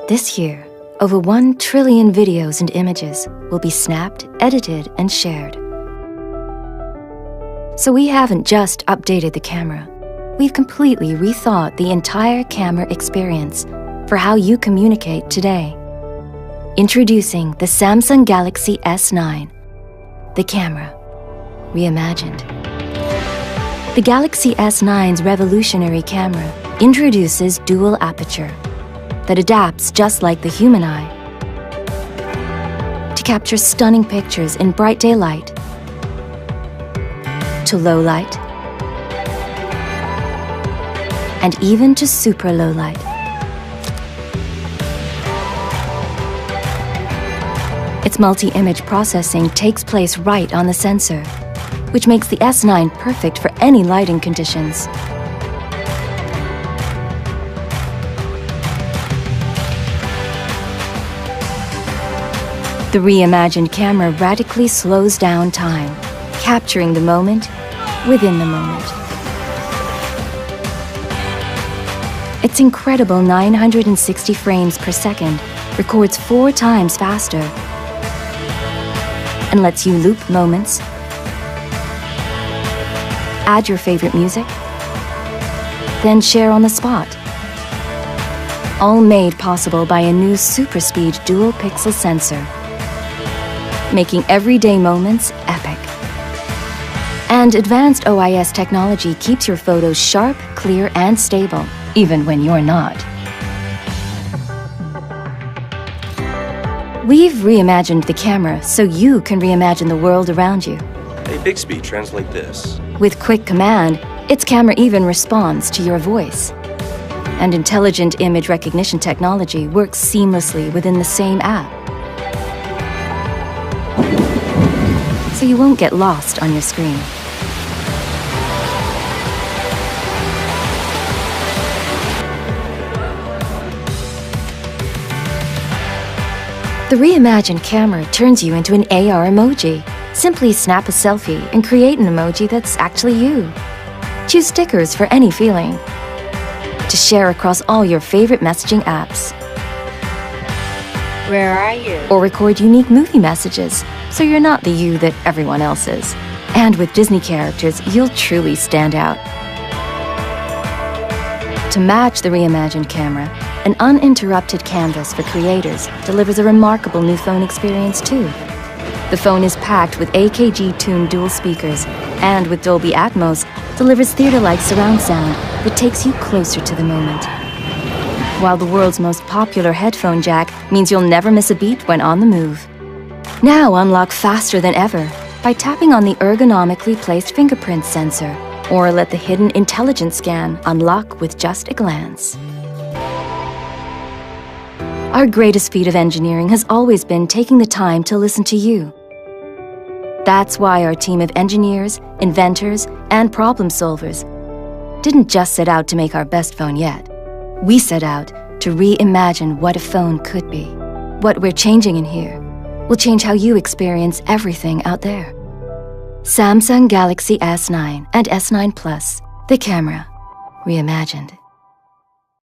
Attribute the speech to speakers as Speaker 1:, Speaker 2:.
Speaker 1: This year, over 1 trillion videos and images will be snapped, edited, and shared. So we haven't just updated the camera. We've completely rethought the entire camera experience for how you communicate today. Introducing the Samsung Galaxy S9, the camera reimagined. The Galaxy S9's revolutionary camera introduces dual aperture that adapts just like the human eye to capture stunning pictures in bright daylight, to low light, and even to super low light. Its multi-image processing takes place right on the sensor, which makes the S9 perfect for any lighting conditions. The reimagined camera radically slows down time, capturing the moment within the moment. Its incredible 960 frames per second records 4 times faster and lets you loop moments, add your favorite music, then share on the spot. All made possible by a new super speed dual pixel sensor, making everyday moments epic. And advanced OIS technology keeps your photos sharp, clear, and stable, even when you're not. We've reimagined the camera so you can reimagine the world around you.
Speaker 2: Hey Bixby, translate this.
Speaker 1: With quick command, its camera even responds to your voice. And intelligent image recognition technology works seamlessly within the same app. So you won't get lost on your screen. The reimagined camera turns you into an AR emoji. Simply snap a selfie and create an emoji that's actually you. Choose stickers for any feeling to share across all your favorite messaging apps.
Speaker 3: Where are you?
Speaker 1: Or record unique movie messages so you're not the you that everyone else is. And with Disney characters, you'll truly stand out. To match the reimagined camera, an uninterrupted canvas for creators delivers a remarkable new phone experience too. The phone is packed with AKG-tuned dual speakers and with Dolby Atmos delivers theater-like surround sound that takes you closer to the moment. While the world's most popular headphone jack means you'll never miss a beat when on the move. Now unlock faster than ever by tapping on the ergonomically placed fingerprint sensor, or let the hidden intelligence scan unlock with just a glance. Our greatest feat of engineering has always been taking the time to listen to you. That's why our team of engineers, inventors, and problem solvers didn't just set out to make our best phone yet. We set out to reimagine what a phone could be. What we're changing in here will change how you experience everything out there. Samsung Galaxy S9 and S9 Plus, the camera reimagined.